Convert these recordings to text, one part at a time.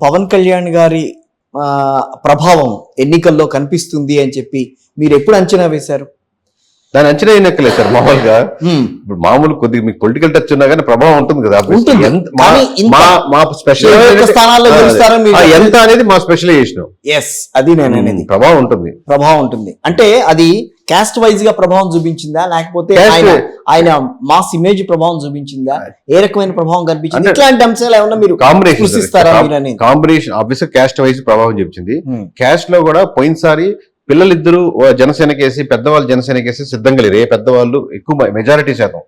పవన్ కళ్యాణ్ గారి ప్రభావం ఎన్నికల్లో కనిపిస్తుంది అని చెప్పి మీరు ఎప్పుడు అంచనా వేశారు? దాని అంచనా అయినక్కలేదు సార్. మామూలుగా ఇప్పుడు మామూలు కొద్దిగా మీకు పొలిటికల్ టచ్ ఉన్నా కానీ ప్రభావం ఉంటుంది కదా. మా స్పెషల్ ఎంత అనేది మా స్పెషలైజేషన్. అది నేను అనేది ప్రభావం ఉంటుంది అంటే అది క్యాస్ట్ వైజ్ గా ప్రభావం చూపించిందా, లేకపోతే ఆయన మాస్ ఇమేజ్ ప్రభావం చూపించిందా, ఏ రకమైన ప్రభావం కనిపించింది? ఇట్లాంటి అంశాలు ఏమన్నా మీరు కాంబినేషన్ ఆబ్వియస్ క్యాస్ట్ వైజ్ ప్రభావం చూపించింది. క్యాస్ట్ లో కూడా పోయినసారి పిల్లలిద్దరూ జనసేనకేసి పెద్దవాళ్ళు జనసేనకేసి సిద్ధంగా లేరు. ఏ పెద్దవాళ్ళు ఎక్కువ మెజారిటీ శాతం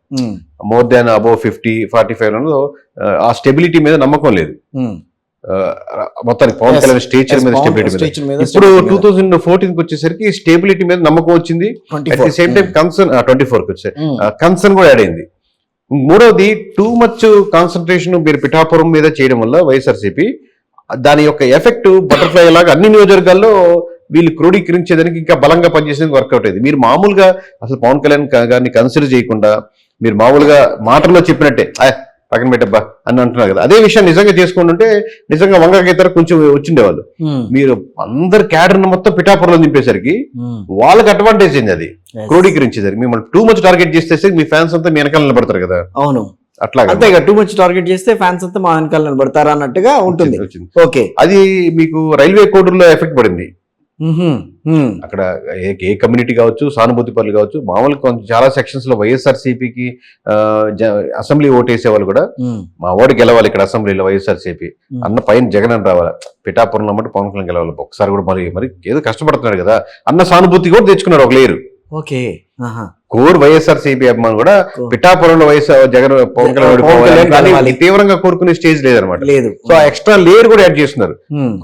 మోర్ దాన్ అబౌవ్ 50-45 ఆ స్టెబిలిటీ మీద నమ్మకం లేదు. మొత్తానికి పవన్ కళ్యాణ్ స్టేచర్ మీద స్టెబిలిటీ మీద. ఇప్పుడు 2014 వచ్చేసరికి స్టెబిలిటీ మీద నమ్మకం వచ్చింది. At the same time concern 24 వచ్చే కన్సర్న్ కూడా యాడ్ అయింది. మూడవది టూ మచ్ కాన్సన్ట్రేషన్ మీరు పిఠాపురం మీద చేయడం వల్ల వైఎస్ఆర్సీపీ దాని యొక్క ఎఫెక్ట్ బటర్ఫ్లై లాగా అన్ని నియోజకవర్గాల్లో వీళ్ళు క్రోడీకరించేదానికి ఇంకా బలంగా పనిచేసేందుకు వర్కౌట్ అయింది. మీరు మామూలుగా అసలు పవన్ కళ్యాణ్ గారిని కన్సిడర్ చేయకుండా మీరు మామూలుగా మాటల్లో చెప్పినట్టే పక్కన పెట్టబ్బా అని అంటున్నారు కదా. అదే విషయం నిజంగా చేసుకుంటుంటే నిజంగా వంగకేతర కొంచెం వచ్చిండేవాళ్ళు. మీరు అందరు క్యాడర్ మొత్తం పిఠాపురంలో దింపేసరికి వాళ్ళకి అడ్వాంటేజ్ అయింది. అది క్రోడీకరించేసరికి మిమ్మల్ని టూ మచ్ టార్గెట్ చేసేసరికి మీ ఫ్యాన్స్ అంతా మీ వెనకాల నిలబడతారు కదా. అవును, అట్లా టూ మచ్ టార్గెట్ చేస్తే ఫ్యాన్స్ అంతా మా వెనకాల నిలబడతారా అన్నట్టుగా ఉంటుంది. ఓకే, అది మీకు రైల్వే కోడూరులో ఎఫెక్ట్ పడింది. అక్కడ ఏ కమ్యూనిటీ కావచ్చు, సానుభూతి పనులు కావచ్చు, మామూలుగా చాలా సెక్షన్స్ లో వైఎస్ఆర్సీపీకి అసెంబ్లీ ఓటేసే వాళ్ళు కూడా మా ఓటు గెలవాలి ఇక్కడ అసెంబ్లీలో వైఎస్ఆర్సీపీ అన్న పైన జగన్ అని రావాలి, పిఠాపురంలో అంటే పవన్ కళ్యాణ్ గెలవాలి ఒకసారి కూడా మరి ఏదో కష్టపడుతున్నాడు కదా అన్న సానుభూతి కూడా తెచ్చుకున్నారు ఒక లేరు. ఓకే, కోర్ వైఎస్ఆర్సీపీ అభిమానులు కూడా పిఠాపురంలో జగన్ పవన్ కళ్యాణ్ తీవ్రంగా కోరుకునే స్టేజ్ లేదనమాట. సో ఎక్స్ట్రా లేయర్ కూడా యాడ్ చేస్తున్నారు.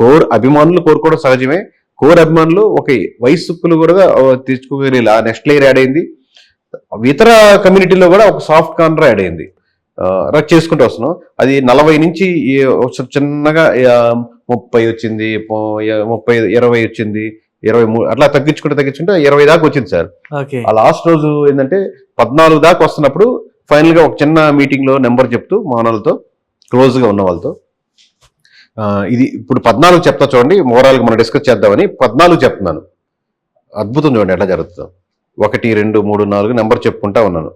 కోర్ అభిమానులు కోరుకోవడం సహజమే. కోర్ అభిమానులు ఒక వయస్సుకులు కూడా తెచ్చుకోగలి నెక్స్ట్ లేయర్ యాడ్ అయింది. ఇతర కమ్యూనిటీలో కూడా ఒక సాఫ్ట్ కార్నర్ యాడ్ అయింది. రచ్ చేసుకుంటూ వస్తున్నాం. అది 40 నుంచి చిన్నగా 30 వచ్చింది, 30, 20 వచ్చింది, 23 అట్లా తగ్గించుకుంటే 20 దాకా వచ్చింది సార్. ఆ లాస్ట్ రోజు ఏంటంటే 14 దాకా వస్తున్నప్పుడు ఫైనల్ గా ఒక చిన్న మీటింగ్ లో నెంబర్ చెప్తూ మానవులతో క్లోజ్ గా ఉన్న వాళ్ళతో ఇది ఇప్పుడు 14 చెప్తా చూడండి, ఓవరాల్ గా మనం డిస్కస్ చేద్దామని 14 చెప్తున్నాను. అద్భుతం చూడండి ఎట్లా జరుగుతుందో. 1, 2, 3, 4 నెంబర్ చెప్పుకుంటా ఉన్నాను.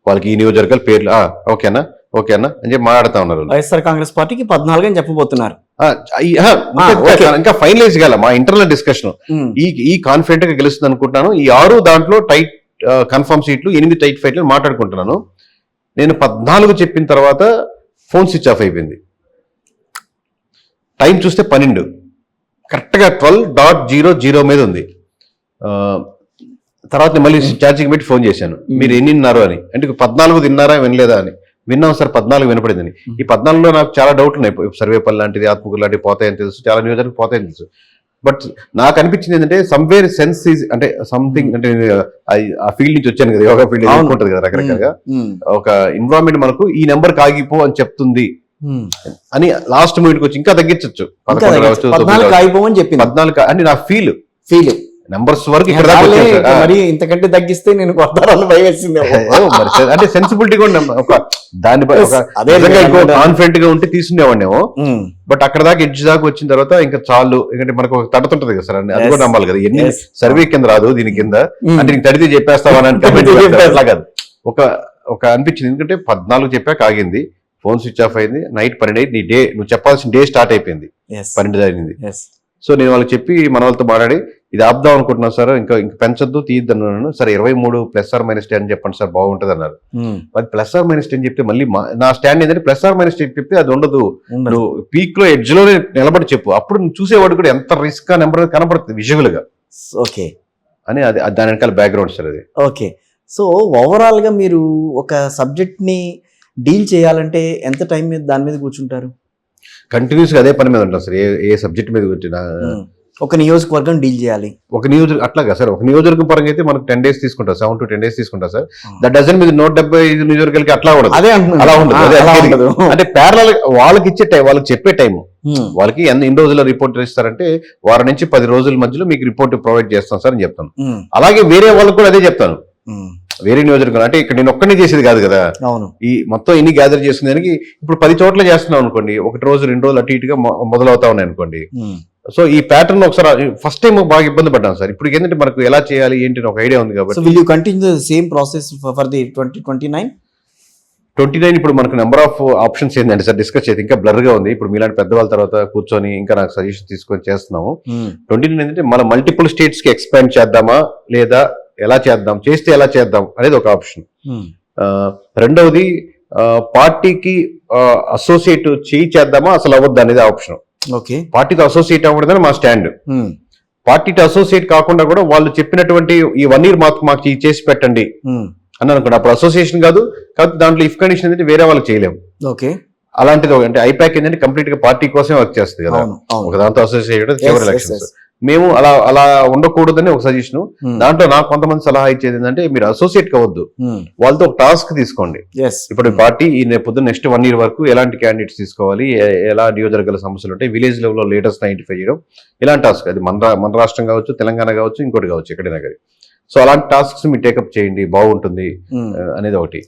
వాళ్ళకి ఈ నియోజకవర్గాల పేర్లు ఓకేనా ఓకేనా అని చెప్పి మాట్లాడుతా ఉన్నారు. వైఎస్ఆర్ కాంగ్రెస్ పార్టీకి 14 అని చెప్పబోతున్నారు. ఇంకా ఫైనలైజ్ కాల మా ఇంటర్నల్ డిస్కషన్. ఈ కాన్ఫిడెంట్ గా గెలుస్తుంది అనుకుంటున్నాను. ఈ 6 దాంట్లో టైట్ కన్ఫర్మ్ సీట్లు, 8 టైట్ ఫైట్లు మాట్లాడుకుంటున్నాను. నేను 14 చెప్పిన తర్వాత ఫోన్ స్విచ్ ఆఫ్ అయిపోయింది. టైం చూస్తే 12 కరెక్ట్గా 12.00 మీద ఉంది. తర్వాత మళ్ళీ ఛార్జింగ్ పెట్టి ఫోన్ చేశాను, మీరు ఎన్ని విన్నారు అని. అంటే 14 తిన్నారా వినలేదా అని. విన్నాం సార్, 14 వినపడిందని. ఈ 14లో నాకు చాలా డౌట్లు ఉన్నాయి. సర్వేపల్లి లాంటిది, ఆత్మకూరు లాంటివి పోతాయని తెలుసు, చాలా నియోజకవర్గాలు పోతాయని తెలుసు. బట్ నాకు అనిపించింది ఏంటంటే సమ్వేర్ సెన్స్ అంటే సంథింగ్ అంటే ఆ ఫీల్డ్ నుంచి వచ్చాను కదా, యోగా ఫీల్డ్ ఉంటుంది కదా రకరకాలుగా. ఒక ఎన్విరాన్మెంట్ మనకు ఈ నెంబర్ కాగిపో అని చెప్తుంది అని లాస్ట్ మినిట్కి వచ్చి ఇంకా తగ్గించచ్చు. 14 అని నా ఫీల్ నెంబర్స్ వరకు ఇక్కడ మరి ఇంతకంటే తగ్గిస్తే నేను అంటే సెన్సిబిలిటీ కూడా దాని కాన్ఫిడెంట్ గా ఉంటే తీసుకునేవాడినేమో. బట్ అక్కడ దాకా ఎడ్జ్ దాకా వచ్చిన తర్వాత ఇంకా చాలు, ఎందుకంటే మనకు ఒక తడుతుంటది కదా సార్, అది కూడా నమ్మాలి కదా. ఎన్ని సర్వే కింద రాదు దీని కింద, అంటే నీకు తడితే చెప్పేస్తావా అలా కాదు. ఒక అనిపించింది. ఎందుకంటే 14 చెప్పాక ఆగింది, ఫోన్ స్విచ్ ఆఫ్ అయింది. నైట్ 12 నీ డే నువ్వు చెప్పాల్సిన డే స్టార్ట్ అయిపోయింది, 12 జరిగింది. సో నేను వాళ్ళకి చెప్పి మన వాళ్ళతో మాట్లాడి ఇది ఆపుదాం అనుకుంటున్నాను సార్, ఇంకా పెంచొద్దు తీయద్దు అన్నాను. సరే 23 +or- అని చెప్పండి సార్ బాగుంటుంది అన్నారు. అది +or- చెప్తే మళ్ళీ నా స్టాండ్ ఏంటంటే +or- చెప్తే అది ఉండదు, నువ్వు పీక్ లో ఎడ్జ్ లోనే నిలబడి చెప్పు, అప్పుడు నువ్వు చూసేవాడు కూడా ఎంత రిస్క్ గా నెంబర్ కనపడుతుంది విజువల్ గా. ఓకే అని అది దాని వెనకాల బ్యాక్గ్రౌండ్ సార్ అది. ఓకే, సో ఓవరాల్ గా మీరు ఒక సబ్జెక్ట్ ని డీల్ చేయాలంటే ఎంత టైం మీద దాని మీద కూర్చుంటారు? కంటిన్యూస్ గా అదే పని మీద ఉంటాం సార్. ఏ సబ్జెక్ట్ మీద కూర్చున్నా ఒక నియోజకవర్గం డీల్ చేయాలి. ఒక నియోజకవర్గం అట్లాగా సార్, ఒక నియోజకవర్గం పరంగా అయితే మనకు 10 days తీసుకుంటారు, 7 to 10 days తీసుకుంటారు సార్. దట్ డజన్ మీద 175 నియోజకవర్గాలకి అట్లా ఉండదు, అలా ఉండదు. అంటే ప్యారలల్ వాళ్ళకి ఇచ్చే టైం, వాళ్ళకి చెప్పే టైం, వాళ్ళకి ఎన్ని రోజుల రిపోర్ట్ ఇస్తారంటే వారం నుంచి 10 రోజుల మధ్యలో మీకు రిపోర్ట్ ప్రొవైడ్ చేస్తాం సార్ అని చెప్తాను. అలాగే వేరే వాళ్ళకి కూడా అదే చెప్తాను. వేరే నియోజకవర్గం అంటే ఇక్కడ నేను ఒక్కనే చేసేది కాదు కదా, అవును. ఈ మొత్తం ఇన్ని గ్యాదర్ చేసుకునేదానికి ఇప్పుడు 10 చోట్ల చేస్తున్నాం అనుకోండి, ఒకటి రోజు 2 రోజులు అటు ఇటుగా మొదలవుతా ఉన్నాయి అనుకోండి. సో ఈ ప్యాటర్న్ ఒకసారి ఫస్ట్ టైం బాగా ఇబ్బంది పడ్డాం సార్. ఇప్పుడు ఏంటంటే మనకు ఎలా చేయాలి ఏంటి అని ఒక ఐడియా ఉంది కాబట్టి. So will you continue the same process for the 2029? 29 ఇప్పుడు మనకు నెంబర్ ఆఫ్ ఆప్షన్స్ ఏంటంటే సార్ డిస్కస్ చేసి ఇంకా బ్లర్ గా ఉంది. ఇప్పుడు మీలాంటి పెద్దవాళ్ళ తర్వాత కూర్చొని ఇంకా నాకు సజెషన్ తీసుకొని చేస్తున్నాము. 29 ఏంటంటే మనం మల్టిపుల్ స్టేట్స్ కి ఎక్స్పాండ్ చేద్దామా లేదా ఎలా చేద్దాం, చేస్తే ఎలా చేద్దాం అనేది ఒక ఆప్షన్. రెండవది పార్టీకి అసోసియేట్ చేద్దామా అసలు అవ్వద్దు అనేది ఆప్షన్. ఓకే, పార్టీతో అసోసియేట్ అవ్వడదని మా స్టాండ్. పార్టీతో అసోసియేట్ కాకుండా కూడా వాళ్ళు చెప్పినటువంటి ఈ 1 year మాకు చేసి పెట్టండి అని అనుకోండి, అప్పుడు అసోసియేషన్ కాదు. కాబట్టి దాంట్లో ఇఫ్ కండిషన్ ఏంటంటే వేరే వాళ్ళకి చేయలేము. ఓకే, అలాంటిది అంటే ఐపాక్ ఏంటంటే కంప్లీట్ గా పార్టీ కోసమే వర్క్ చేస్తుంది కదా, ఒక దాంతో అసోసియేట్ చివరి ఎలక్షన్స్. మేము అలా ఉండకూడదని ఒక సజెషన్. దాంట్లో నాకు కొంతమంది సలహా ఇచ్చేది ఏంటంటే మీరు అసోసియేట్ కావద్దు, వాళ్ళతో ఒక టాస్క్ తీసుకోండి. ఇప్పుడు పార్టీ ఈ పొద్దున్న నెక్స్ట్ 1 year వరకు ఎలాంటి క్యాండిడేట్స్ తీసుకోవాలి, ఎలా నియోజకవర్గాల సమస్యలు ఉంటాయి, విలేజ్ లెవెల్లో లేటెస్ట్ ఐడెంటిఫై చేయడం, ఇలాంటి టాస్క్. అది మన రాష్ట్రం కావచ్చు, తెలంగాణ కావచ్చు, ఇంకోటి కావచ్చు, ఎక్కడైనా కానీ. సో అలాంటి టాస్క్స్ మీరు టేకప్ చేయండి, బాగుంటుంది అనేది ఒకటి.